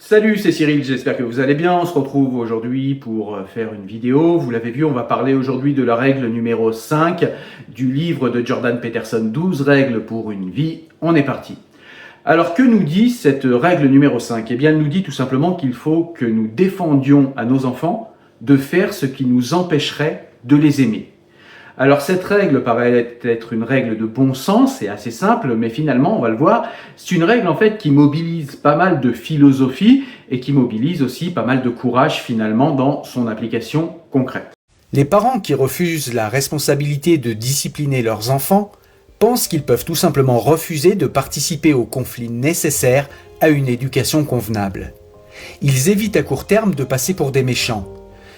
Salut, c'est Cyril, j'espère que vous allez bien. On se retrouve aujourd'hui pour faire une vidéo. Vous l'avez vu, on va parler aujourd'hui de la règle numéro 5 du livre de Jordan Peterson, 12 règles pour une vie. On est parti. Alors, que nous dit cette règle numéro 5? Eh bien, elle nous dit tout simplement qu'il faut que nous défendions à nos enfants de faire ce qui nous empêcherait de les aimer. Alors cette règle paraît être une règle de bon sens, c'est assez simple, mais finalement, on va le voir, c'est une règle en fait qui mobilise pas mal de philosophie et qui mobilise aussi pas mal de courage finalement dans son application concrète. Les parents qui refusent la responsabilité de discipliner leurs enfants pensent qu'ils peuvent tout simplement refuser de participer aux conflits nécessaires à une éducation convenable. Ils évitent à court terme de passer pour des méchants,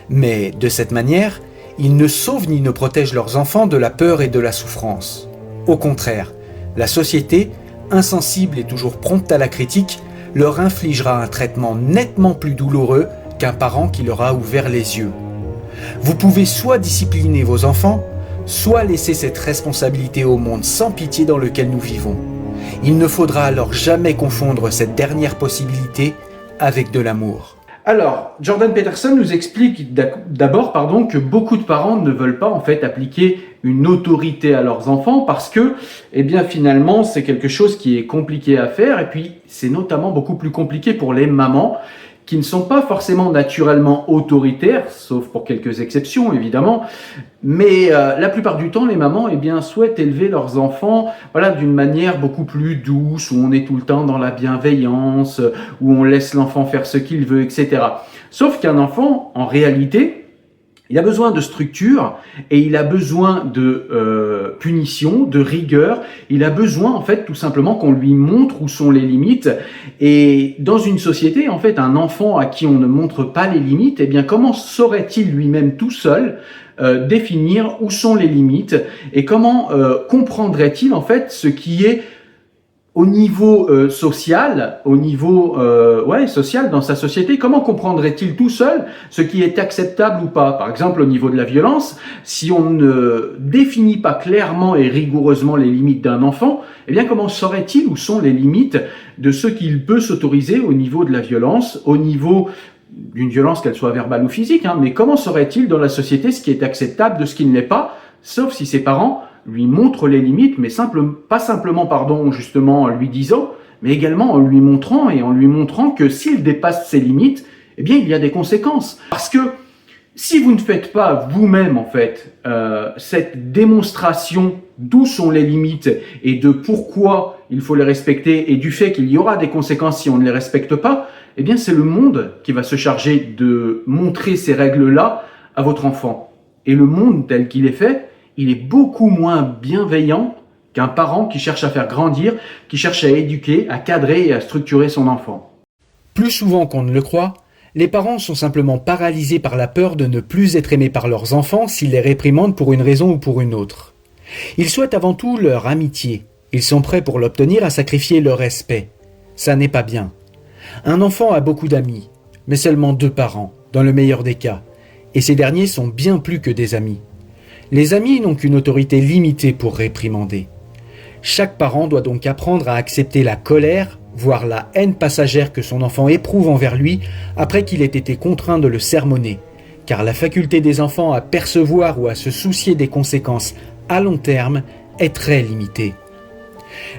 mais de cette manière, ils ne sauvent ni ne protègent leurs enfants de la peur et de la souffrance. Au contraire, la société, insensible et toujours prompte à la critique, leur infligera un traitement nettement plus douloureux qu'un parent qui leur a ouvert les yeux. Vous pouvez soit discipliner vos enfants, soit laisser cette responsabilité au monde sans pitié dans lequel nous vivons. Il ne faudra alors jamais confondre cette dernière possibilité avec de l'amour. Alors, Jordan Peterson nous explique d'abord que beaucoup de parents ne veulent pas en fait appliquer une autorité à leurs enfants parce que, eh bien finalement, c'est quelque chose qui est compliqué à faire et puis c'est notamment beaucoup plus compliqué pour les mamans qui ne sont pas forcément naturellement autoritaires, sauf pour quelques exceptions évidemment, mais la plupart du temps, les mamans souhaitent élever leurs enfants d'une manière beaucoup plus douce, où on est tout le temps dans la bienveillance, où on laisse l'enfant faire ce qu'il veut, etc. Sauf qu'un enfant, en réalité, il a besoin de structure et il a besoin de punition, de rigueur. Il a besoin en fait tout simplement qu'on lui montre où sont les limites. Et dans une société, en fait, un enfant à qui on ne montre pas les limites, comment saurait-il lui-même tout seul définir où sont les limites et comment comprendrait-il en fait ce qui est au niveau social, social dans sa société, comment comprendrait-il tout seul ce qui est acceptable ou pas? Par exemple, au niveau de la violence, si on ne définit pas clairement et rigoureusement les limites d'un enfant, comment saurait-il où sont les limites de ce qu'il peut s'autoriser au niveau de la violence, au niveau d'une violence qu'elle soit verbale ou physique, mais comment saurait-il dans la société ce qui est acceptable de ce qui ne l'est pas, sauf si ses parents lui montrent les limites, mais pas simplement, justement, en lui disant, mais également en lui montrant que s'il dépasse ses limites, il y a des conséquences. Parce que si vous ne faites pas vous-même, en fait, cette démonstration d'où sont les limites et de pourquoi il faut les respecter et du fait qu'il y aura des conséquences si on ne les respecte pas, c'est le monde qui va se charger de montrer ces règles-là à votre enfant. Et le monde tel qu'il est fait, il est beaucoup moins bienveillant qu'un parent qui cherche à faire grandir, qui cherche à éduquer, à cadrer et à structurer son enfant. Plus souvent qu'on ne le croit, les parents sont simplement paralysés par la peur de ne plus être aimés par leurs enfants s'ils les réprimandent pour une raison ou pour une autre. Ils souhaitent avant tout leur amitié. Ils sont prêts pour l'obtenir à sacrifier leur respect. Ça n'est pas bien. Un enfant a beaucoup d'amis, mais seulement 2 parents, dans le meilleur des cas. Et ces derniers sont bien plus que des amis. Les amis n'ont qu'une autorité limitée pour réprimander. Chaque parent doit donc apprendre à accepter la colère, voire la haine passagère que son enfant éprouve envers lui après qu'il ait été contraint de le sermonner, car la faculté des enfants à percevoir ou à se soucier des conséquences à long terme est très limitée.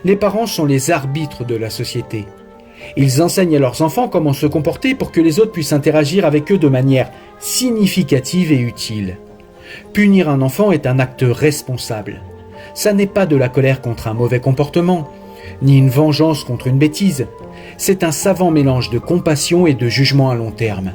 Les parents sont les arbitres de la société. Ils enseignent à leurs enfants comment se comporter pour que les autres puissent interagir avec eux de manière significative et utile. Punir un enfant est un acte responsable. Ça n'est pas de la colère contre un mauvais comportement, ni une vengeance contre une bêtise. C'est un savant mélange de compassion et de jugement à long terme.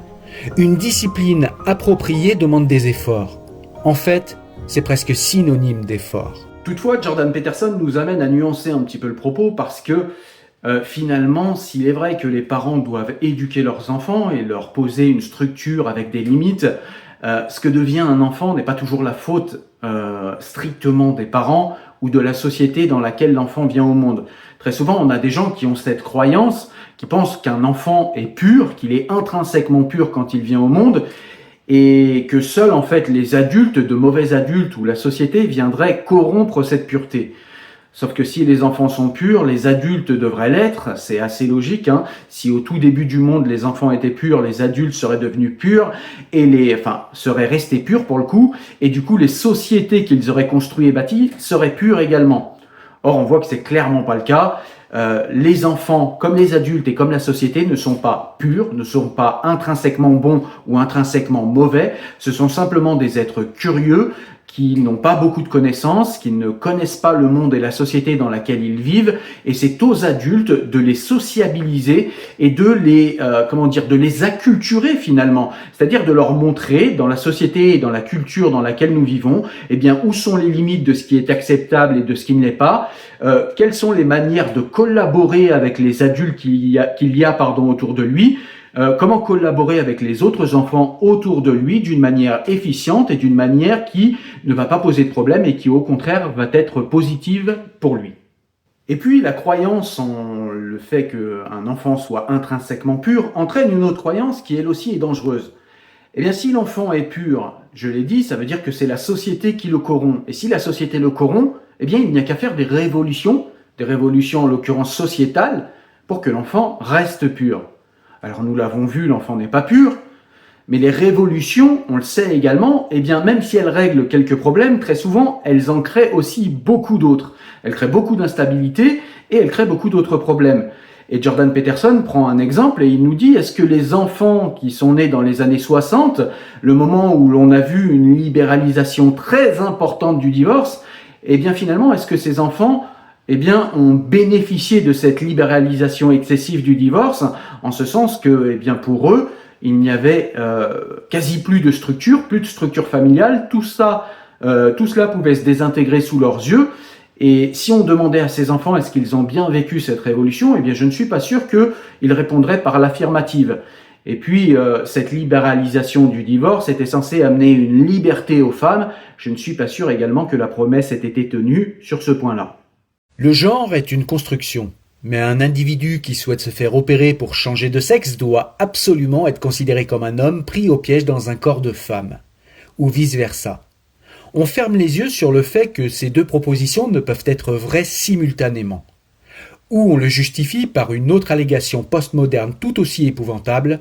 Une discipline appropriée demande des efforts. En fait, c'est presque synonyme d'effort. Toutefois, Jordan Peterson nous amène à nuancer un petit peu le propos parce que finalement, s'il est vrai que les parents doivent éduquer leurs enfants et leur poser une structure avec des limites, ce que devient un enfant n'est pas toujours la faute strictement des parents ou de la société dans laquelle l'enfant vient au monde. Très souvent, on a des gens qui ont cette croyance, qui pensent qu'un enfant est pur, qu'il est intrinsèquement pur quand il vient au monde, et que seuls en fait les adultes, de mauvais adultes ou la société viendraient corrompre cette pureté. Sauf que si les enfants sont purs, les adultes devraient l'être, c'est assez logique. Si au tout début du monde, les enfants étaient purs, les adultes seraient devenus purs, seraient restés purs pour le coup, et du coup les sociétés qu'ils auraient construites et bâties seraient pures également. Or, on voit que c'est clairement pas le cas. Les enfants, comme les adultes et comme la société, ne sont pas purs, ne sont pas intrinsèquement bons ou intrinsèquement mauvais. Ce sont simplement des êtres curieux qui n'ont pas beaucoup de connaissances, qui ne connaissent pas le monde et la société dans laquelle ils vivent, et c'est aux adultes de les sociabiliser et de les acculturer finalement, c'est-à-dire de leur montrer dans la société et dans la culture dans laquelle nous vivons, où sont les limites de ce qui est acceptable et de ce qui ne l'est pas, quelles sont les manières de collaborer avec les adultes qu'il y a autour de lui. Comment collaborer avec les autres enfants autour de lui d'une manière efficiente et d'une manière qui ne va pas poser de problème et qui au contraire va être positive pour lui. Et puis la croyance en le fait qu'un enfant soit intrinsèquement pur entraîne une autre croyance qui elle aussi est dangereuse. Si l'enfant est pur, je l'ai dit, ça veut dire que c'est la société qui le corrompt. Et si la société le corrompt, il n'y a qu'à faire des révolutions en l'occurrence sociétales, pour que l'enfant reste pur. Alors nous l'avons vu, l'enfant n'est pas pur, mais les révolutions, on le sait également, même si elles règlent quelques problèmes, très souvent, elles en créent aussi beaucoup d'autres. Elles créent beaucoup d'instabilité et elles créent beaucoup d'autres problèmes. Et Jordan Peterson prend un exemple et il nous dit, est-ce que les enfants qui sont nés dans les années 60, le moment où l'on a vu une libéralisation très importante du divorce, finalement, est-ce que ces enfants ont bénéficié de cette libéralisation excessive du divorce, en ce sens que, pour eux, il n'y avait quasi plus de structure familiale, tout cela pouvait se désintégrer sous leurs yeux, et si on demandait à ces enfants est-ce qu'ils ont bien vécu cette révolution, je ne suis pas sûr qu'ils répondraient par l'affirmative. Et puis, cette libéralisation du divorce était censée amener une liberté aux femmes, je ne suis pas sûr également que la promesse ait été tenue sur ce point-là. Le genre est une construction, mais un individu qui souhaite se faire opérer pour changer de sexe doit absolument être considéré comme un homme pris au piège dans un corps de femme, ou vice-versa. On ferme les yeux sur le fait que ces deux propositions ne peuvent être vraies simultanément. Ou on le justifie par une autre allégation postmoderne tout aussi épouvantable,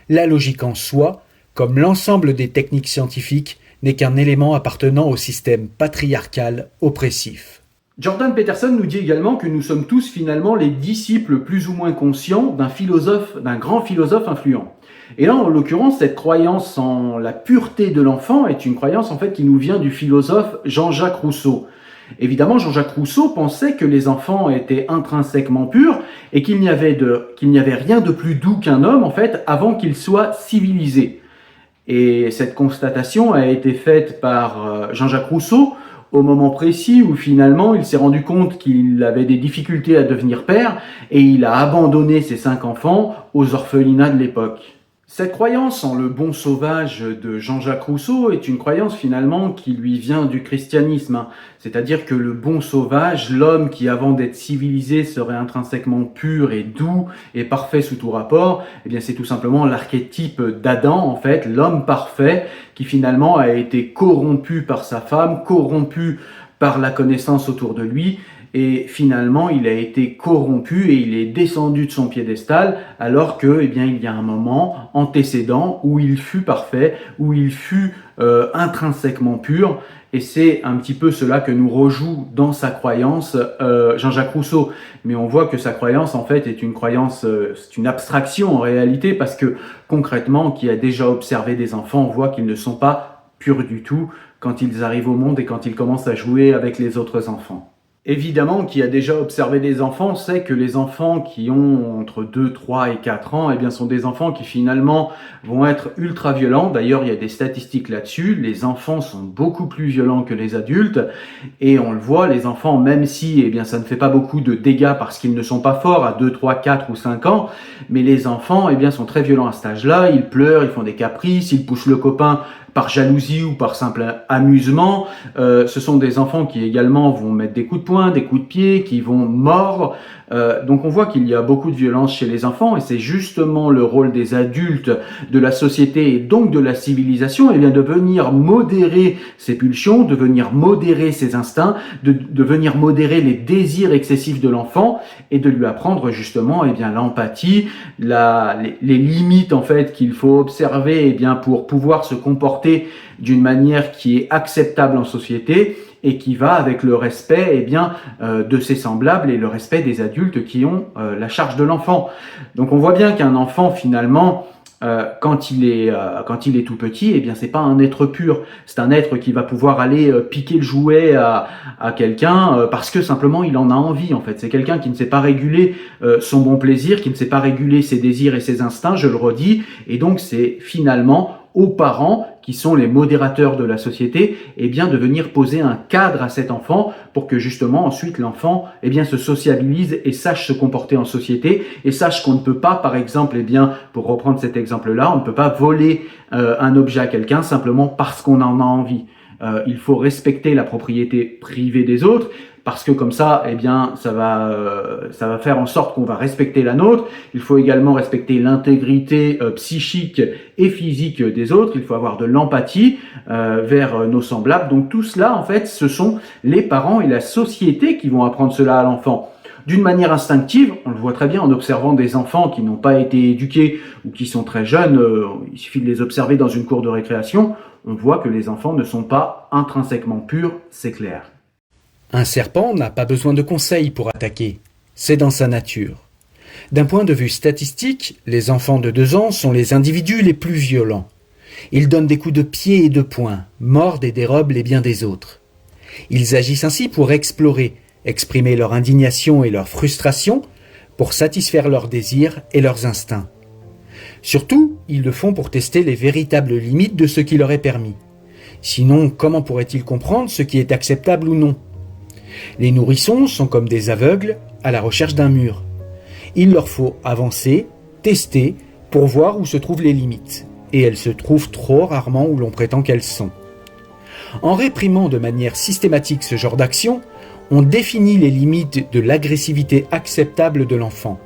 la logique en soi, comme l'ensemble des techniques scientifiques, n'est qu'un élément appartenant au système patriarcal oppressif. Jordan Peterson nous dit également que nous sommes tous finalement les disciples plus ou moins conscients d'un grand philosophe influent. Et là, en l'occurrence, cette croyance en la pureté de l'enfant est une croyance en fait qui nous vient du philosophe Jean-Jacques Rousseau. Évidemment, Jean-Jacques Rousseau pensait que les enfants étaient intrinsèquement purs et qu'il n'y avait rien de plus doux qu'un homme en fait avant qu'il soit civilisé. Et cette constatation a été faite par Jean-Jacques Rousseau au moment précis où finalement il s'est rendu compte qu'il avait des difficultés à devenir père et il a abandonné ses 5 enfants aux orphelinats de l'époque. Cette croyance en le bon sauvage de Jean-Jacques Rousseau est une croyance finalement qui lui vient du christianisme. C'est-à-dire que le bon sauvage, l'homme qui avant d'être civilisé serait intrinsèquement pur et doux et parfait sous tout rapport, c'est tout simplement l'archétype d'Adam en fait, l'homme parfait qui finalement a été corrompu par sa femme, corrompu par la connaissance autour de lui. Et finalement, il a été corrompu et il est descendu de son piédestal alors que, il y a un moment antécédent où il fut parfait, où il fut intrinsèquement pur. Et c'est un petit peu cela que nous rejoue dans sa croyance Jean-Jacques Rousseau. Mais on voit que sa croyance, en fait, est une croyance, c'est une abstraction en réalité parce que concrètement, qui a déjà observé des enfants, on voit qu'ils ne sont pas purs du tout quand ils arrivent au monde et quand ils commencent à jouer avec les autres enfants. Évidemment, qui a déjà observé des enfants sait que les enfants qui ont entre 2, 3 et 4 ans, sont des enfants qui finalement vont être ultra violents. D'ailleurs, il y a des statistiques là-dessus. Les enfants sont beaucoup plus violents que les adultes. Et on le voit, les enfants, même si ça ne fait pas beaucoup de dégâts parce qu'ils ne sont pas forts à 2, 3, 4 ou 5 ans, mais les enfants sont très violents à cet âge-là. Ils pleurent, ils font des caprices, ils poussent le copain par jalousie ou par simple amusement. Ce sont des enfants qui également vont mettre des coups de poing, des coups de pied, qui vont mordre. Donc on voit qu'il y a beaucoup de violence chez les enfants et c'est justement le rôle des adultes, de la société et donc de la civilisation, eh bien de venir modérer ces pulsions, de venir modérer ses instincts, de venir modérer les désirs excessifs de l'enfant et de lui apprendre justement eh bien l'empathie, les limites en fait qu'il faut observer eh bien pour pouvoir se comporter d'une manière qui est acceptable en société et qui va avec le respect eh bien, de ses semblables et le respect des adultes qui ont la charge de l'enfant. Donc on voit bien qu'un enfant finalement, quand il est tout petit, eh bien c'est pas un être pur, c'est un être qui va pouvoir aller piquer le jouet à quelqu'un parce que simplement il en a envie en fait. C'est quelqu'un qui ne sait pas réguler son bon plaisir, qui ne sait pas réguler ses désirs et ses instincts, je le redis, et donc c'est finalement aux parents, qui sont les modérateurs de la société, eh bien de venir poser un cadre à cet enfant pour que justement ensuite l'enfant eh bien se sociabilise et sache se comporter en société et sache qu'on ne peut pas, par exemple, eh bien pour reprendre cet exemple-là, on ne peut pas voler un objet à quelqu'un simplement parce qu'on en a envie. Il faut respecter la propriété privée des autres parce que comme ça, eh bien, ça va faire en sorte qu'on va respecter la nôtre. Il faut également respecter l'intégrité psychique et physique des autres. Il faut avoir de l'empathie vers nos semblables. Donc tout cela, en fait, ce sont les parents et la société qui vont apprendre cela à l'enfant. D'une manière instinctive, on le voit très bien en observant des enfants qui n'ont pas été éduqués ou qui sont très jeunes, il suffit de les observer dans une cour de récréation, on voit que les enfants ne sont pas intrinsèquement purs, c'est clair. Un serpent n'a pas besoin de conseils pour attaquer, c'est dans sa nature. D'un point de vue statistique, les enfants de 2 ans sont les individus les plus violents. Ils donnent des coups de pied et de poing, mordent et dérobent les biens des autres. Ils agissent ainsi pour explorer, exprimer leur indignation et leur frustration, pour satisfaire leurs désirs et leurs instincts. Surtout, ils le font pour tester les véritables limites de ce qui leur est permis. Sinon, comment pourraient-ils comprendre ce qui est acceptable ou non ? Les nourrissons sont comme des aveugles à la recherche d'un mur. Il leur faut avancer, tester, pour voir où se trouvent les limites. Et elles se trouvent trop rarement où l'on prétend qu'elles sont. En réprimant de manière systématique ce genre d'action, on définit les limites de l'agressivité acceptable de l'enfant.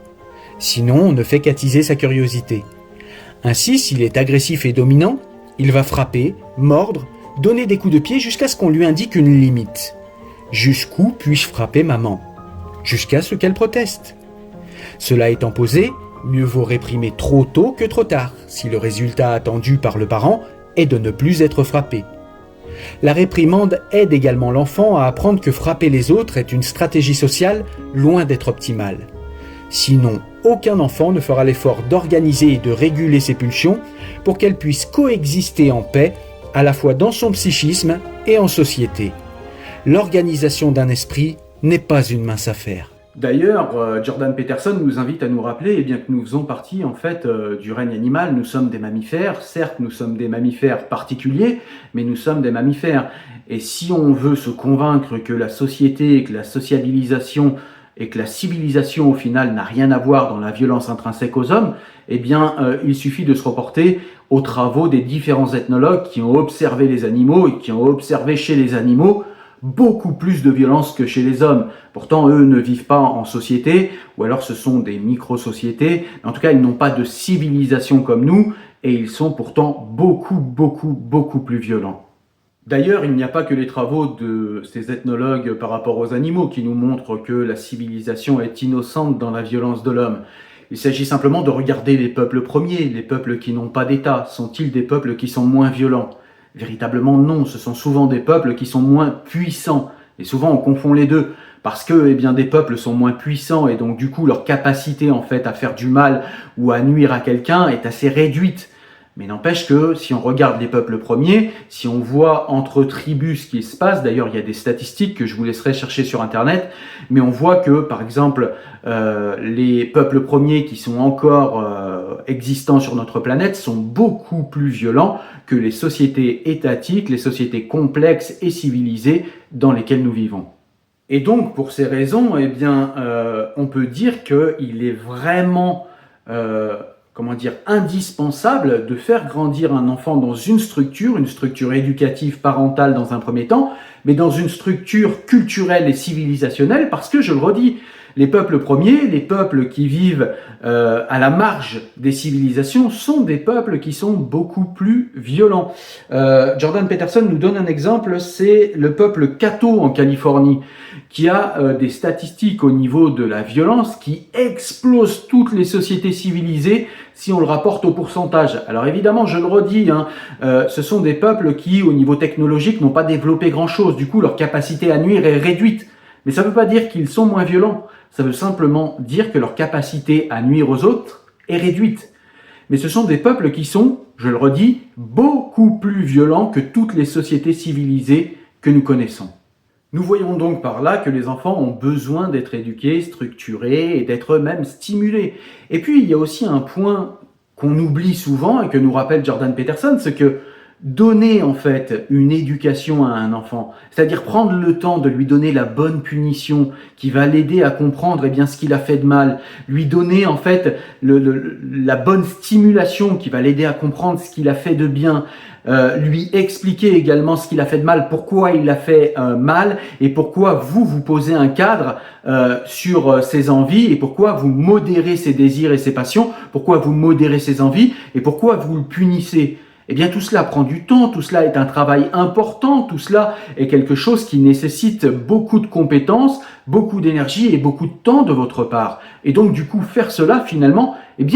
Sinon, on ne fait qu'attiser sa curiosité. Ainsi, s'il est agressif et dominant, il va frapper, mordre, donner des coups de pied jusqu'à ce qu'on lui indique une limite. Jusqu'où puis-je frapper maman ? Jusqu'à ce qu'elle proteste. Cela étant posé, mieux vaut réprimer trop tôt que trop tard, si le résultat attendu par le parent est de ne plus être frappé. La réprimande aide également l'enfant à apprendre que frapper les autres est une stratégie sociale loin d'être optimale. Sinon, aucun enfant ne fera l'effort d'organiser et de réguler ses pulsions pour qu'elles puissent coexister en paix, à la fois dans son psychisme et en société. L'organisation d'un esprit n'est pas une mince affaire. D'ailleurs, Jordan Peterson nous invite à nous rappeler eh bien, que nous faisons partie en fait du règne animal. Nous sommes des mammifères. Certes, nous sommes des mammifères particuliers, mais nous sommes des mammifères. Et si on veut se convaincre que la société, que la sociabilisation et que la civilisation au final n'a rien à voir dans la violence intrinsèque aux hommes, eh bien, il suffit de se reporter aux travaux des différents ethnologues qui ont observé les animaux et qui ont observé chez les animaux beaucoup plus de violence que chez les hommes. Pourtant, eux ne vivent pas en société, ou alors ce sont des micro-sociétés. En tout cas, ils n'ont pas de civilisation comme nous, et ils sont pourtant beaucoup plus violents. D'ailleurs, il n'y a pas que les travaux de ces ethnologues par rapport aux animaux qui nous montrent que la civilisation est innocente dans la violence de l'homme. Il s'agit simplement de regarder les peuples premiers, les peuples qui n'ont pas d'État. Sont-ils des peuples qui sont moins violents ? Véritablement non, ce sont souvent des peuples qui sont moins puissants. Et souvent on confond les deux, parce que eh bien, des peuples sont moins puissants et donc du coup leur capacité en fait à faire du mal ou à nuire à quelqu'un est assez réduite. Mais n'empêche que si on regarde les peuples premiers, si on voit entre tribus ce qui se passe, d'ailleurs il y a des statistiques que je vous laisserai chercher sur internet, mais on voit que par exemple les peuples premiers qui sont encore existants sur notre planète sont beaucoup plus violents que les sociétés étatiques, les sociétés complexes et civilisées dans lesquelles nous vivons. Et donc pour ces raisons, eh bien, on peut dire qu'il est vraiment indispensable de faire grandir un enfant dans une structure éducative parentale dans un premier temps, mais dans une structure culturelle et civilisationnelle, parce que, je le redis, les peuples premiers, les peuples qui vivent à la marge des civilisations, sont des peuples qui sont beaucoup plus violents. Jordan Peterson nous donne un exemple, c'est le peuple Caddo en Californie, qui a des statistiques au niveau de la violence qui explosent toutes les sociétés civilisées si on le rapporte au pourcentage. Alors évidemment, je le redis, ce sont des peuples qui, au niveau technologique, n'ont pas développé grand-chose. Du coup, leur capacité à nuire est réduite. Mais ça ne veut pas dire qu'ils sont moins violents. Ça veut simplement dire que leur capacité à nuire aux autres est réduite. Mais ce sont des peuples qui sont, je le redis, beaucoup plus violents que toutes les sociétés civilisées que nous connaissons. Nous voyons donc par là que les enfants ont besoin d'être éduqués, structurés et d'être eux-mêmes stimulés. Et puis, il y a aussi un point qu'on oublie souvent et que nous rappelle Jordan Peterson, c'est que donner en fait une éducation à un enfant, c'est-à-dire prendre le temps de lui donner la bonne punition qui va l'aider à comprendre ce qu'il a fait de mal, lui donner en fait la bonne stimulation qui va l'aider à comprendre ce qu'il a fait de bien, lui expliquer également ce qu'il a fait de mal, pourquoi il a fait mal et pourquoi vous posez un cadre sur ses envies et pourquoi vous modérez ses désirs et ses passions, pourquoi vous modérez ses envies et pourquoi vous le punissez. Eh bien, tout cela prend du temps, tout cela est un travail important, tout cela est quelque chose qui nécessite beaucoup de compétences, beaucoup d'énergie et beaucoup de temps de votre part. Et donc, du coup, faire cela, finalement,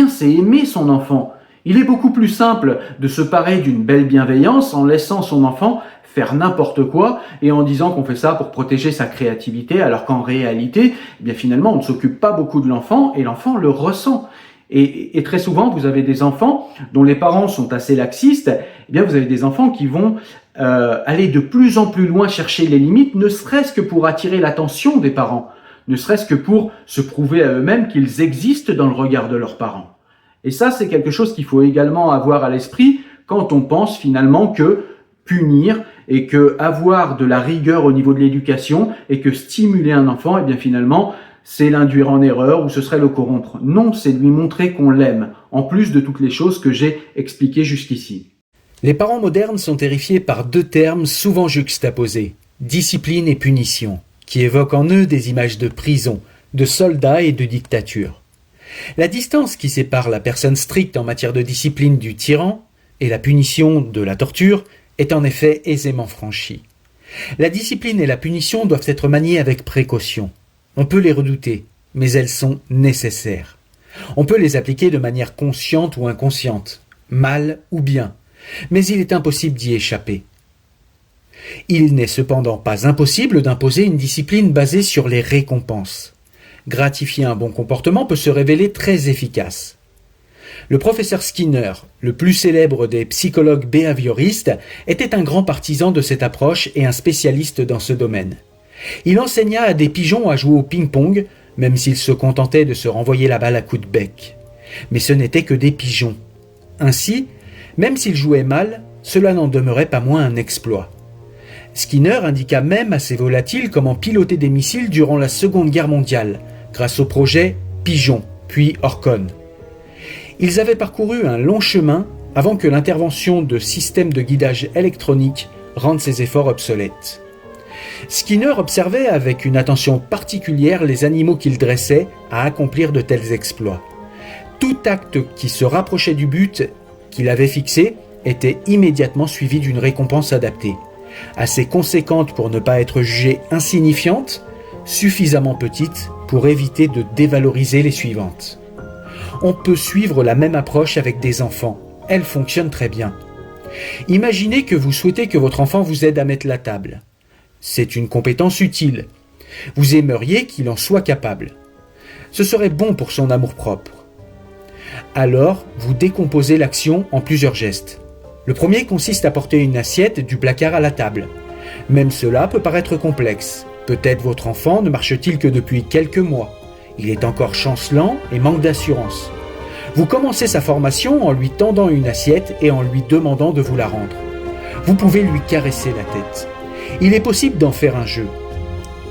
c'est aimer son enfant. Il est beaucoup plus simple de se parer d'une belle bienveillance en laissant son enfant faire n'importe quoi et en disant qu'on fait ça pour protéger sa créativité, alors qu'en réalité, finalement, on ne s'occupe pas beaucoup de l'enfant et l'enfant le ressent. Et très souvent, vous avez des enfants dont les parents sont assez laxistes. Vous avez des enfants qui vont aller de plus en plus loin chercher les limites, ne serait-ce que pour attirer l'attention des parents, ne serait-ce que pour se prouver à eux-mêmes qu'ils existent dans le regard de leurs parents. Et ça, c'est quelque chose qu'il faut également avoir à l'esprit quand on pense finalement que punir et que avoir de la rigueur au niveau de l'éducation et que stimuler un enfant, finalement, c'est l'induire en erreur ou ce serait le corrompre. Non, c'est lui montrer qu'on l'aime, en plus de toutes les choses que j'ai expliquées jusqu'ici. Les parents modernes sont terrifiés par deux termes souvent juxtaposés, discipline et punition, qui évoquent en eux des images de prison, de soldats et de dictature. La distance qui sépare la personne stricte en matière de discipline du tyran et la punition de la torture est en effet aisément franchie. La discipline et la punition doivent être maniées avec précaution. On peut les redouter, mais elles sont nécessaires. On peut les appliquer de manière consciente ou inconsciente, mal ou bien, mais il est impossible d'y échapper. Il n'est cependant pas impossible d'imposer une discipline basée sur les récompenses. Gratifier un bon comportement peut se révéler très efficace. Le professeur Skinner, le plus célèbre des psychologues behavioristes, était un grand partisan de cette approche et un spécialiste dans ce domaine. Il enseigna à des pigeons à jouer au ping-pong, même s'ils se contentaient de se renvoyer la balle à coups de bec. Mais ce n'étaient que des pigeons. Ainsi, même s'ils jouaient mal, cela n'en demeurait pas moins un exploit. Skinner indiqua même à ces volatiles comment piloter des missiles durant la Seconde Guerre mondiale, grâce au projet Pigeon, puis Orcon. Ils avaient parcouru un long chemin avant que l'intervention de systèmes de guidage électronique rende ces efforts obsolètes. Skinner observait avec une attention particulière les animaux qu'il dressait à accomplir de tels exploits. Tout acte qui se rapprochait du but qu'il avait fixé était immédiatement suivi d'une récompense adaptée, assez conséquente pour ne pas être jugée insignifiante, suffisamment petite pour éviter de dévaloriser les suivantes. On peut suivre la même approche avec des enfants, elle fonctionne très bien. Imaginez que vous souhaitez que votre enfant vous aide à mettre la table. C'est une compétence utile. Vous aimeriez qu'il en soit capable. Ce serait bon pour son amour-propre. Alors, vous décomposez l'action en plusieurs gestes. Le premier consiste à porter une assiette du placard à la table. Même cela peut paraître complexe. Peut-être votre enfant ne marche-t-il que depuis quelques mois. Il est encore chancelant et manque d'assurance. Vous commencez sa formation en lui tendant une assiette et en lui demandant de vous la rendre. Vous pouvez lui caresser la tête. Il est possible d'en faire un jeu.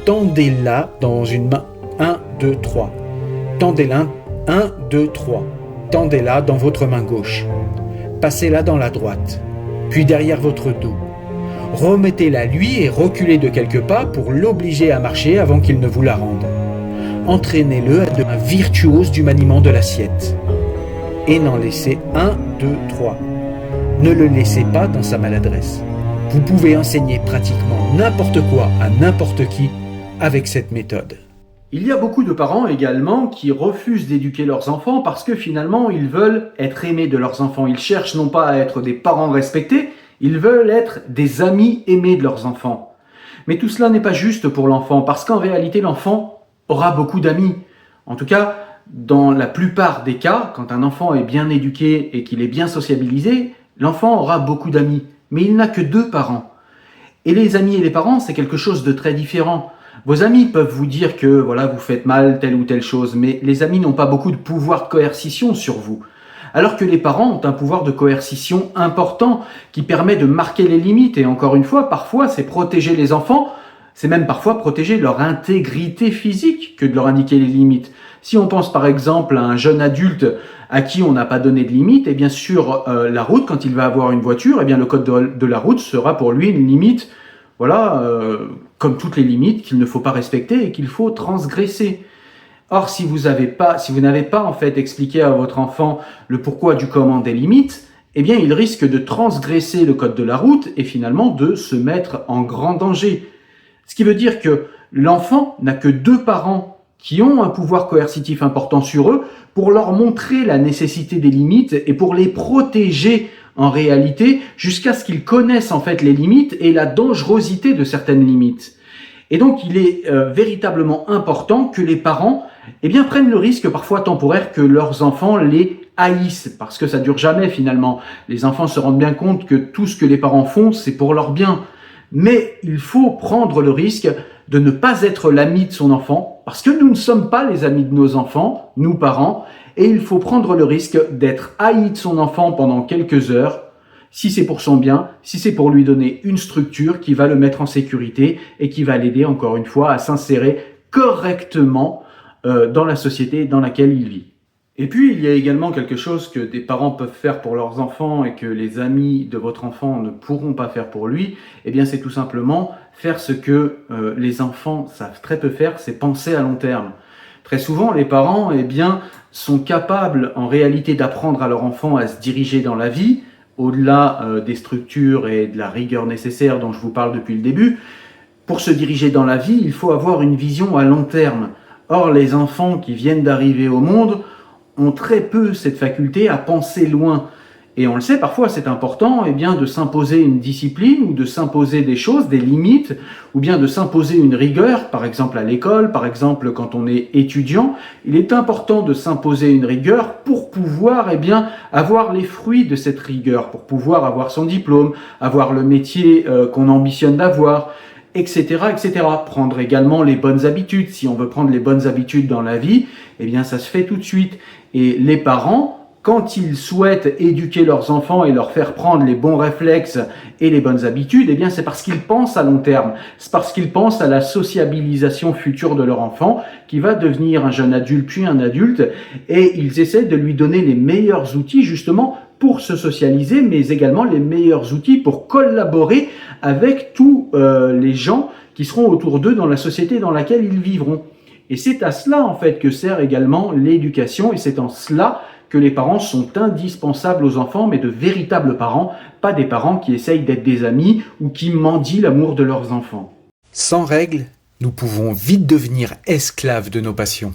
Tendez-la dans une main. 1, 2, 3. Tendez-la. 1, 2, 3. tendez-la dans votre main gauche. Passez-la dans la droite, puis derrière votre dos. Remettez-la lui et reculez de quelques pas pour l'obliger à marcher avant qu'il ne vous la rende. Entraînez-le à devenir un virtuose du maniement de l'assiette. Et n'en laissez 1, 2, 3. Ne le laissez pas dans sa maladresse. Vous pouvez enseigner pratiquement n'importe quoi à n'importe qui avec cette méthode. Il y a beaucoup de parents également qui refusent d'éduquer leurs enfants parce que finalement ils veulent être aimés de leurs enfants. Ils cherchent non pas à être des parents respectés, ils veulent être des amis aimés de leurs enfants. Mais tout cela n'est pas juste pour l'enfant parce qu'en réalité l'enfant aura beaucoup d'amis. En tout cas, dans la plupart des cas, quand un enfant est bien éduqué et qu'il est bien sociabilisé, l'enfant aura beaucoup d'amis. Mais il n'a que 2 parents. Et les amis et les parents, c'est quelque chose de très différent. Vos amis peuvent vous dire que voilà, vous faites mal telle ou telle chose, mais les amis n'ont pas beaucoup de pouvoir de coercition sur vous. Alors que les parents ont un pouvoir de coercition important qui permet de marquer les limites. Et encore une fois, parfois, c'est protéger les enfants, c'est même parfois protéger leur intégrité physique que de leur indiquer les limites. Si on pense par exemple à un jeune adulte à qui on n'a pas donné de limite, et bien sur la route, quand il va avoir une voiture, et bien le code de la route sera pour lui une limite, voilà, comme toutes les limites qu'il ne faut pas respecter et qu'il faut transgresser. Or, si vous n'avez pas en fait expliqué à votre enfant le pourquoi du comment des limites, eh bien il risque de transgresser le code de la route et finalement de se mettre en grand danger. Ce qui veut dire que l'enfant n'a que 2 parents qui ont un pouvoir coercitif important sur eux pour leur montrer la nécessité des limites et pour les protéger en réalité jusqu'à ce qu'ils connaissent en fait les limites et la dangerosité de certaines limites. Et donc il est véritablement important que les parents prennent le risque parfois temporaire que leurs enfants les haïssent, parce que ça dure jamais finalement. Les enfants se rendent bien compte que tout ce que les parents font, c'est pour leur bien. Mais il faut prendre le risque de ne pas être l'ami de son enfant, parce que nous ne sommes pas les amis de nos enfants, nous parents, et il faut prendre le risque d'être haï de son enfant pendant quelques heures, si c'est pour son bien, si c'est pour lui donner une structure qui va le mettre en sécurité et qui va l'aider encore une fois à s'insérer correctement dans la société dans laquelle il vit. Et puis, il y a également quelque chose que des parents peuvent faire pour leurs enfants et que les amis de votre enfant ne pourront pas faire pour lui, c'est tout simplement faire ce que les enfants savent très peu faire, c'est penser à long terme. Très souvent, les parents sont capables en réalité d'apprendre à leur enfant à se diriger dans la vie, au-delà des structures et de la rigueur nécessaire dont je vous parle depuis le début. Pour se diriger dans la vie, il faut avoir une vision à long terme. Or, les enfants qui viennent d'arriver au monde ont très peu cette faculté à penser loin. Et on le sait, parfois c'est important de s'imposer une discipline ou de s'imposer des choses, des limites, ou bien de s'imposer une rigueur, par exemple à l'école, par exemple quand on est étudiant. Il est important de s'imposer une rigueur pour pouvoir avoir les fruits de cette rigueur, pour pouvoir avoir son diplôme, avoir le métier qu'on ambitionne d'avoir, etc., etc. Prendre également les bonnes habitudes. Si on veut prendre les bonnes habitudes dans la vie, ça se fait tout de suite. Et les parents, quand ils souhaitent éduquer leurs enfants et leur faire prendre les bons réflexes et les bonnes habitudes, c'est parce qu'ils pensent à long terme. C'est parce qu'ils pensent à la sociabilisation future de leur enfant qui va devenir un jeune adulte puis un adulte, et ils essaient de lui donner les meilleurs outils justement pour se socialiser, mais également les meilleurs outils pour collaborer avec tous les gens qui seront autour d'eux dans la société dans laquelle ils vivront. Et c'est à cela en fait que sert également l'éducation, et c'est en cela que les parents sont indispensables aux enfants, mais de véritables parents, pas des parents qui essayent d'être des amis ou qui mendient l'amour de leurs enfants. Sans règles, nous pouvons vite devenir esclaves de nos passions.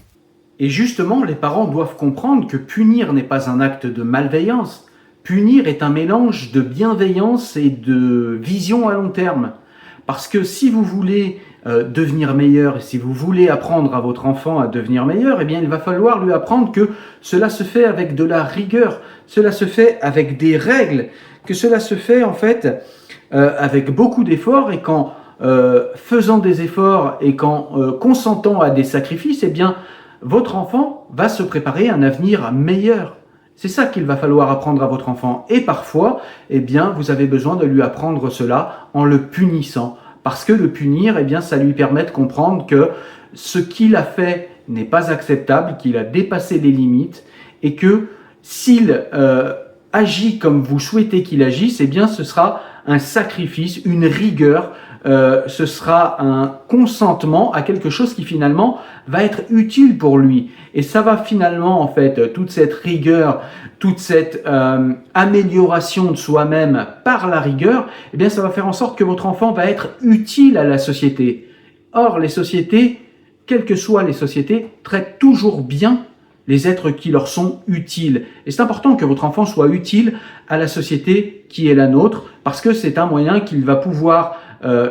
Et justement, les parents doivent comprendre que punir n'est pas un acte de malveillance. Punir est un mélange de bienveillance et de vision à long terme. Parce que si vous voulez devenir meilleur, et si vous voulez apprendre à votre enfant à devenir meilleur, il va falloir lui apprendre que cela se fait avec de la rigueur, cela se fait avec des règles, que cela se fait en fait avec beaucoup d'efforts, et qu'en faisant des efforts et qu'en consentant à des sacrifices, votre enfant va se préparer à un avenir meilleur. C'est ça qu'il va falloir apprendre à votre enfant. Et parfois, vous avez besoin de lui apprendre cela en le punissant. Parce que le punir, ça lui permet de comprendre que ce qu'il a fait n'est pas acceptable, qu'il a dépassé les limites, et que s'il agit comme vous souhaitez qu'il agisse, eh bien ce sera un sacrifice, une rigueur, ce sera un consentement à quelque chose qui finalement va être utile pour lui. Et ça va finalement, en fait, toute cette rigueur, toute cette amélioration de soi-même par la rigueur, eh bien ça va faire en sorte que votre enfant va être utile à la société. Or, les sociétés, quelles que soient les sociétés, traitent toujours bien les êtres qui leur sont utiles. Et c'est important que votre enfant soit utile à la société qui est la nôtre, parce que c'est un moyen qu'il va pouvoir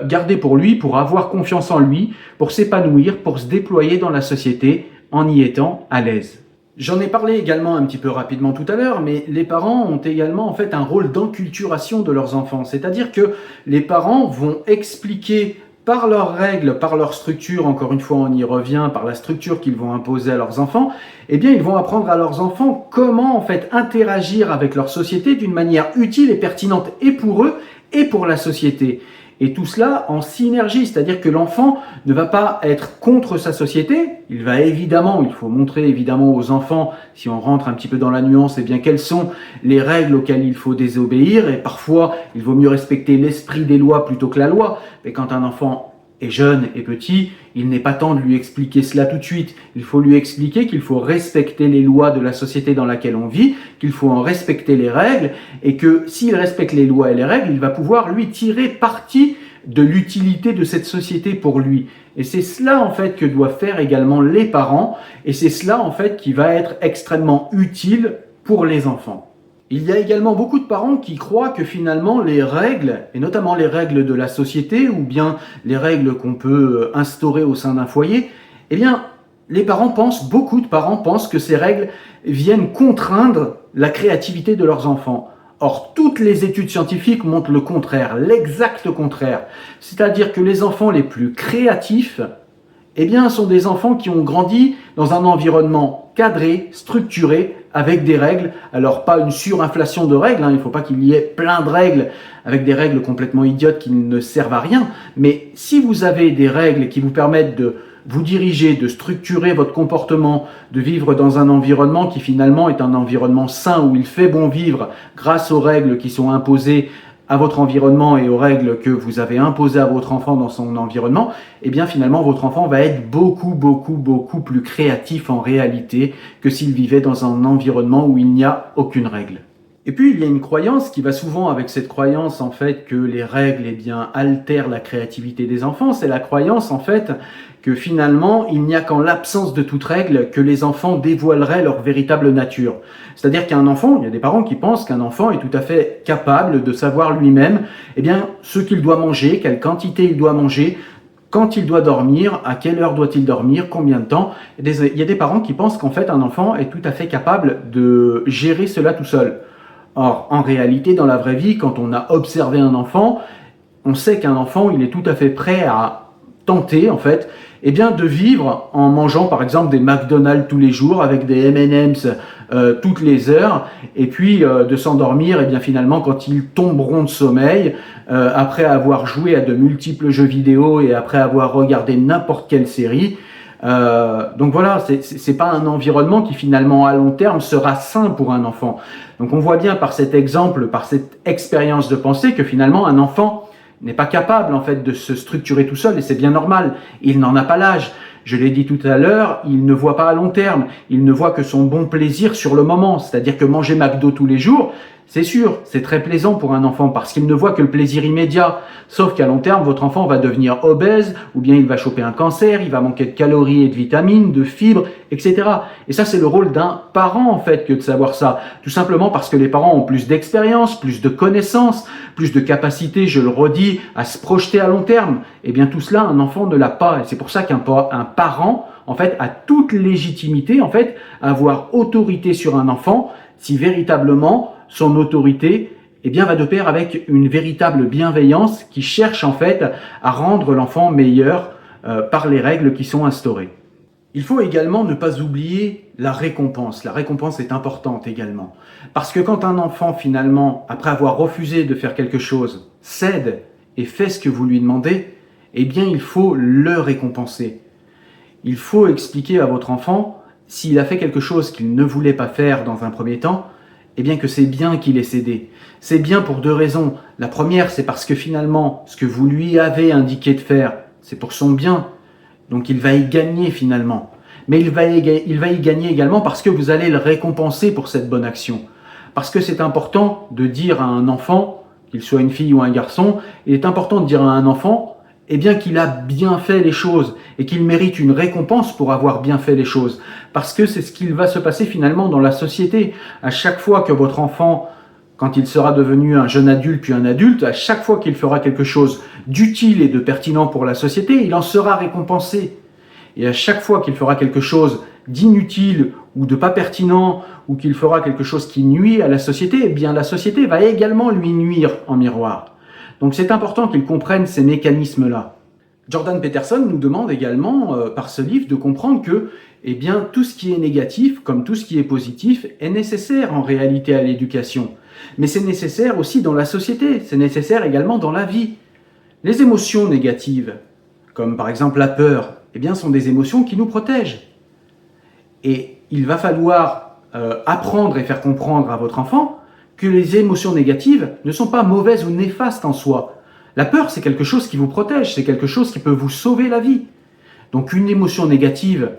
garder pour lui, pour avoir confiance en lui, pour s'épanouir, pour se déployer dans la société en y étant à l'aise. J'en ai parlé également un petit peu rapidement tout à l'heure, mais les parents ont également en fait un rôle d'enculturation de leurs enfants. C'est-à-dire que les parents vont expliquer par leurs règles, par leur structure, encore une fois on y revient, par la structure qu'ils vont imposer à leurs enfants, eh bien ils vont apprendre à leurs enfants comment en fait interagir avec leur société d'une manière utile et pertinente et pour eux et pour la société. Et tout cela en synergie, c'est-à-dire que l'enfant ne va pas être contre sa société, il va évidemment, il faut montrer évidemment aux enfants, si on rentre un petit peu dans la nuance, eh bien quelles sont les règles auxquelles il faut désobéir, et parfois il vaut mieux respecter l'esprit des lois plutôt que la loi, mais quand un enfant est jeune et petit, il n'est pas temps de lui expliquer cela tout de suite. Il faut lui expliquer qu'il faut respecter les lois de la société dans laquelle on vit, qu'il faut en respecter les règles, et que s'il respecte les lois et les règles, il va pouvoir lui tirer parti de l'utilité de cette société pour lui. Et c'est cela en fait que doivent faire également les parents, et c'est cela en fait qui va être extrêmement utile pour les enfants. Il y a également beaucoup de parents qui croient que finalement les règles, et notamment les règles de la société ou bien les règles qu'on peut instaurer au sein d'un foyer, eh bien les parents pensent, beaucoup de parents pensent que ces règles viennent contraindre la créativité de leurs enfants. Or, toutes les études scientifiques montrent le contraire, l'exact contraire. C'est-à-dire que les enfants les plus créatifs, eh bien, sont des enfants qui ont grandi dans un environnement cadré, structuré, avec des règles. Alors, pas une surinflation de règles, il ne faut pas qu'il y ait plein de règles, avec des règles complètement idiotes qui ne servent à rien. Mais si vous avez des règles qui vous permettent de vous diriger, de structurer votre comportement, de vivre dans un environnement qui finalement est un environnement sain, où il fait bon vivre grâce aux règles qui sont imposées à votre environnement et aux règles que vous avez imposées à votre enfant dans son environnement, eh bien finalement votre enfant va être beaucoup plus créatif en réalité que s'il vivait dans un environnement où il n'y a aucune règle. Et puis il y a une croyance qui va souvent avec cette croyance en fait que les règles eh bien altèrent la créativité des enfants, c'est la croyance en fait que finalement il n'y a qu'en l'absence de toute règle que les enfants dévoileraient leur véritable nature. C'est-à-dire qu'un enfant, il y a des parents qui pensent qu'un enfant est tout à fait capable de savoir lui-même eh bien ce qu'il doit manger, quelle quantité il doit manger, quand il doit dormir, à quelle heure doit-il dormir, combien de temps. Il y a des parents qui pensent qu'en fait un enfant est tout à fait capable de gérer cela tout seul. Or, en réalité, dans la vraie vie, quand on a observé un enfant, on sait qu'un enfant, il est tout à fait prêt à tenter, en fait, eh bien, de vivre en mangeant, par exemple, des McDonald's tous les jours, avec des M&M's toutes les heures, et puis de s'endormir, eh bien, finalement, quand ils tomberont de sommeil, après avoir joué à de multiples jeux vidéo et après avoir regardé n'importe quelle série. Donc voilà, c'est pas un environnement qui finalement à long terme sera sain pour un enfant. Donc on voit bien par cet exemple, par cette expérience de pensée que finalement un enfant n'est pas capable en fait de se structurer tout seul et c'est bien normal. Il n'en a pas l'âge. Je l'ai dit tout à l'heure, il ne voit pas à long terme. Il ne voit que son bon plaisir sur le moment. C'est-à-dire que manger McDo tous les jours, c'est sûr, c'est très plaisant pour un enfant parce qu'il ne voit que le plaisir immédiat. Sauf qu'à long terme, votre enfant va devenir obèse ou bien il va choper un cancer, il va manquer de calories et de vitamines, de fibres, etc. Et ça, c'est le rôle d'un parent en fait que de savoir ça. Tout simplement parce que les parents ont plus d'expérience, plus de connaissances, plus de capacité, je le redis, à se projeter à long terme. Et bien tout cela, un enfant ne l'a pas. Et c'est pour ça qu'un parent, en fait, a toute légitimité, en fait, à avoir autorité sur un enfant si véritablement son autorité eh bien, va de pair avec une véritable bienveillance qui cherche en fait à rendre l'enfant meilleur par les règles qui sont instaurées. Il faut également ne pas oublier la récompense. La récompense est importante également. Parce que quand un enfant finalement, après avoir refusé de faire quelque chose, cède et fait ce que vous lui demandez, eh bien il faut le récompenser. Il faut expliquer à votre enfant s'il a fait quelque chose qu'il ne voulait pas faire dans un premier temps, eh bien que c'est bien qu'il ait cédé. C'est bien pour 2 raisons. La première, c'est parce que finalement, ce que vous lui avez indiqué de faire, c'est pour son bien. Donc il va y gagner finalement. Mais il va y gagner également parce que vous allez le récompenser pour cette bonne action. Parce que c'est important de dire à un enfant, qu'il soit une fille ou un garçon, il est important de dire à un enfant, eh bien qu'il a bien fait les choses et qu'il mérite une récompense pour avoir bien fait les choses. Parce que c'est ce qu'il va se passer finalement dans la société. À chaque fois que votre enfant, quand il sera devenu un jeune adulte puis un adulte, à chaque fois qu'il fera quelque chose d'utile et de pertinent pour la société, il en sera récompensé. Et à chaque fois qu'il fera quelque chose d'inutile ou de pas pertinent, ou qu'il fera quelque chose qui nuit à la société, eh bien la société va également lui nuire en miroir. Donc c'est important qu'il comprenne ces mécanismes-là. Jordan Peterson nous demande également, par ce livre, de comprendre que eh bien, tout ce qui est négatif, comme tout ce qui est positif, est nécessaire en réalité à l'éducation. Mais c'est nécessaire aussi dans la société, c'est nécessaire également dans la vie. Les émotions négatives, comme par exemple la peur, eh bien, sont des émotions qui nous protègent. Et il va falloir apprendre et faire comprendre à votre enfant que les émotions négatives ne sont pas mauvaises ou néfastes en soi. La peur, c'est quelque chose qui vous protège, c'est quelque chose qui peut vous sauver la vie. Donc une émotion négative,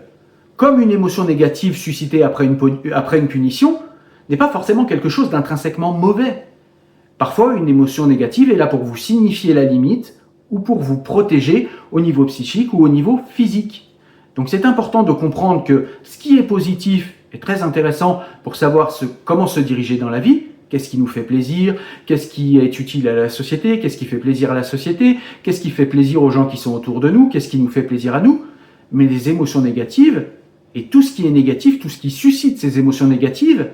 comme une émotion négative suscitée après une punition, n'est pas forcément quelque chose d'intrinsèquement mauvais. Parfois, une émotion négative est là pour vous signifier la limite ou pour vous protéger au niveau psychique ou au niveau physique. Donc c'est important de comprendre que ce qui est positif est très intéressant pour savoir comment se diriger dans la vie. Qu'est-ce qui nous fait plaisir? Qu'est-ce qui est utile à la société? Qu'est-ce qui fait plaisir à la société? Qu'est-ce qui fait plaisir aux gens qui sont autour de nous? Qu'est-ce qui nous fait plaisir à nous? Mais les émotions négatives, et tout ce qui est négatif, tout ce qui suscite ces émotions négatives,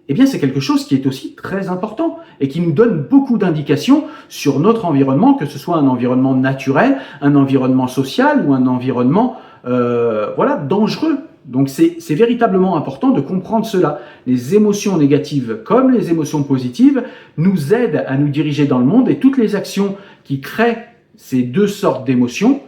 eh bien c'est quelque chose qui est aussi très important et qui nous donne beaucoup d'indications sur notre environnement, que ce soit un environnement naturel, un environnement social ou un environnement dangereux. Donc c'est véritablement important de comprendre cela. Les émotions négatives comme les émotions positives nous aident à nous diriger dans le monde, et toutes les actions qui créent ces 2 sortes d'émotions,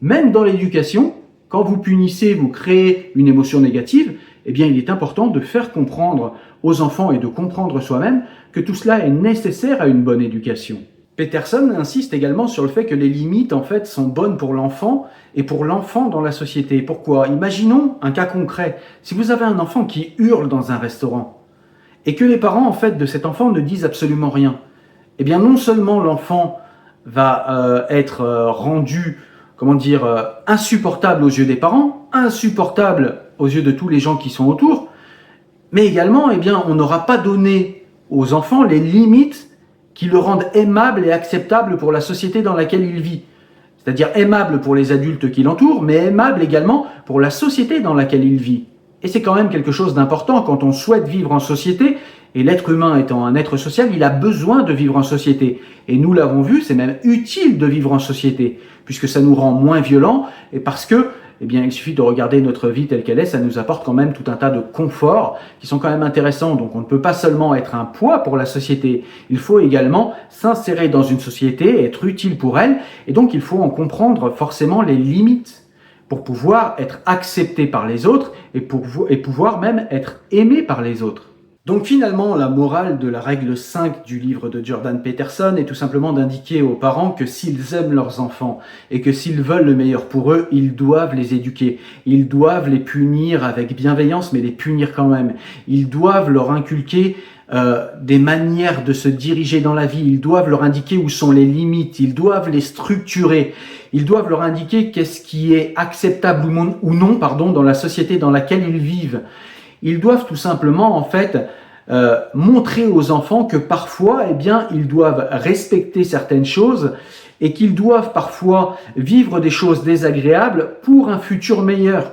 même dans l'éducation, quand vous punissez, vous créez une émotion négative, eh bien il est important de faire comprendre aux enfants et de comprendre soi-même que tout cela est nécessaire à une bonne éducation. Peterson insiste également sur le fait que les limites en fait sont bonnes pour l'enfant et pour l'enfant dans la société. Pourquoi? Imaginons un cas concret. Si vous avez un enfant qui hurle dans un restaurant et que les parents en fait de cet enfant ne disent absolument rien, eh bien non seulement l'enfant va être rendu insupportable aux yeux des parents, insupportable aux yeux de tous les gens qui sont autour, mais également on n'aura pas donné aux enfants les limites qui le rendent aimable et acceptable pour la société dans laquelle il vit. C'est-à-dire aimable pour les adultes qui l'entourent, mais aimable également pour la société dans laquelle il vit. Et c'est quand même quelque chose d'important quand on souhaite vivre en société, et l'être humain étant un être social, il a besoin de vivre en société. Et nous l'avons vu, c'est même utile de vivre en société, puisque ça nous rend moins violents, et parce que il suffit de regarder notre vie telle qu'elle est, ça nous apporte quand même tout un tas de conforts qui sont quand même intéressants. Donc on ne peut pas seulement être un poids pour la société, il faut également s'insérer dans une société, être utile pour elle, et donc il faut en comprendre forcément les limites pour pouvoir être accepté par les autres et pouvoir même être aimé par les autres. Donc finalement, la morale de la règle 5 du livre de Jordan Peterson est tout simplement d'indiquer aux parents que s'ils aiment leurs enfants et que s'ils veulent le meilleur pour eux, ils doivent les éduquer. Ils doivent les punir avec bienveillance, mais les punir quand même. Ils doivent leur inculquer des manières de se diriger dans la vie. Ils doivent leur indiquer où sont les limites. Ils doivent les structurer. Ils doivent leur indiquer qu'est-ce qui est acceptable ou non, dans la société dans laquelle ils vivent. Ils doivent tout simplement montrer aux enfants que parfois ils doivent respecter certaines choses et qu'ils doivent parfois vivre des choses désagréables pour un futur meilleur.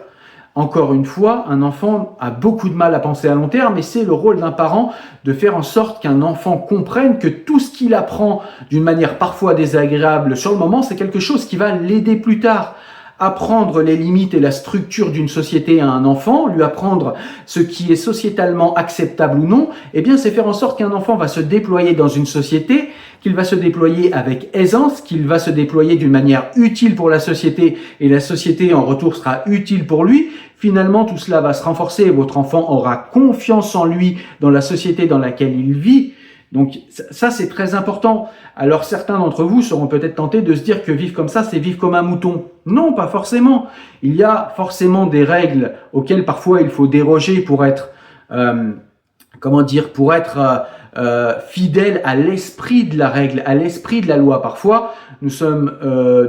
Encore une fois, un enfant a beaucoup de mal à penser à long terme, et c'est le rôle d'un parent de faire en sorte qu'un enfant comprenne que tout ce qu'il apprend d'une manière parfois désagréable sur le moment, c'est quelque chose qui va l'aider plus tard apprendre les limites et la structure d'une société à un enfant, lui apprendre ce qui est sociétalement acceptable ou non, eh bien c'est faire en sorte qu'un enfant va se déployer dans une société, qu'il va se déployer avec aisance, qu'il va se déployer d'une manière utile pour la société et la société en retour sera utile pour lui. Finalement, tout cela va se renforcer et votre enfant aura confiance en lui dans la société dans laquelle il vit. Donc ça, c'est très important. Alors certains d'entre vous seront peut-être tentés de se dire que vivre comme ça, c'est vivre comme un mouton. Non, pas forcément. Il y a forcément des règles auxquelles parfois il faut déroger pour être, fidèle à l'esprit de la règle, à l'esprit de la loi. Parfois, nous sommes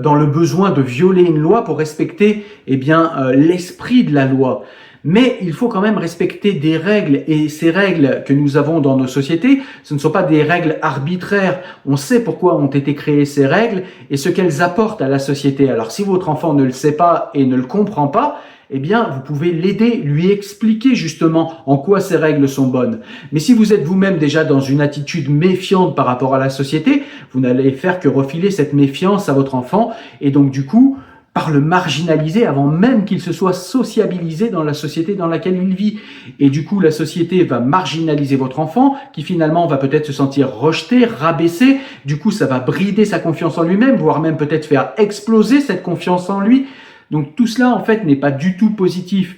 dans le besoin de violer une loi pour respecter l'esprit de la loi. Mais il faut quand même respecter des règles et ces règles que nous avons dans nos sociétés, ce ne sont pas des règles arbitraires. On sait pourquoi ont été créées ces règles et ce qu'elles apportent à la société. Alors si votre enfant ne le sait pas et ne le comprend pas, eh bien, vous pouvez l'aider, lui expliquer justement en quoi ces règles sont bonnes. Mais si vous êtes vous-même déjà dans une attitude méfiante par rapport à la société, vous n'allez faire que refiler cette méfiance à votre enfant et donc du coup, par le marginaliser avant même qu'il se soit sociabilisé dans la société dans laquelle il vit. Et du coup, la société va marginaliser votre enfant, qui finalement va peut-être se sentir rejeté, rabaissé. Du coup, ça va brider sa confiance en lui-même, voire même peut-être faire exploser cette confiance en lui. Donc tout cela, en fait, n'est pas du tout positif.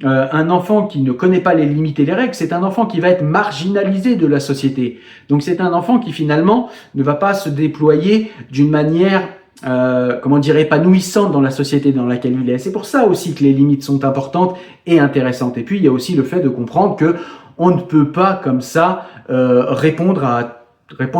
Un enfant qui ne connaît pas les limites et les règles, c'est un enfant qui va être marginalisé de la société. Donc c'est un enfant qui finalement ne va pas se déployer d'une manière épanouissante dans la société dans laquelle il est. C'est pour ça aussi que les limites sont importantes et intéressantes. Et puis il y a aussi le fait de comprendre que on ne peut pas comme ça répondre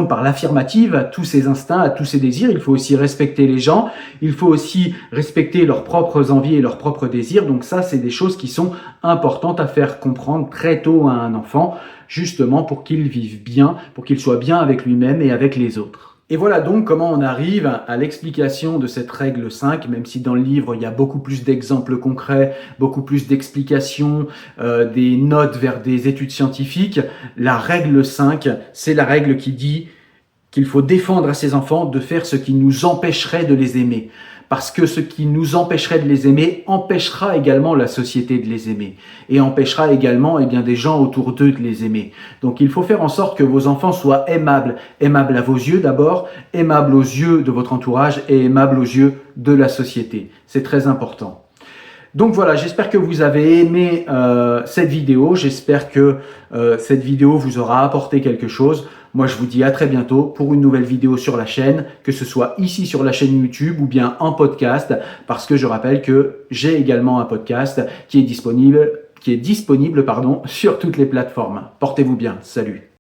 par l'affirmative à tous ses instincts, à tous ses désirs. Il faut aussi respecter les gens, il faut aussi respecter leurs propres envies et leurs propres désirs. Donc ça, c'est des choses qui sont importantes à faire comprendre très tôt à un enfant, justement pour qu'il vive bien, pour qu'il soit bien avec lui-même et avec les autres. Et voilà donc comment on arrive à l'explication de cette règle 5, même si dans le livre il y a beaucoup plus d'exemples concrets, beaucoup plus d'explications, des notes vers des études scientifiques. La règle 5, c'est la règle qui dit qu'il faut défendre à ses enfants de faire ce qui nous empêcherait de les aimer. Parce que ce qui nous empêcherait de les aimer empêchera également la société de les aimer. Et empêchera également des gens autour d'eux de les aimer. Donc il faut faire en sorte que vos enfants soient aimables. Aimables à vos yeux d'abord, aimables aux yeux de votre entourage et aimables aux yeux de la société. C'est très important. Donc voilà, j'espère que vous avez aimé cette vidéo. J'espère que cette vidéo vous aura apporté quelque chose. Moi, je vous dis à très bientôt pour une nouvelle vidéo sur la chaîne, que ce soit ici sur la chaîne YouTube ou bien en podcast, parce que je rappelle que j'ai également un podcast qui est disponible sur toutes les plateformes. Portez-vous bien. Salut.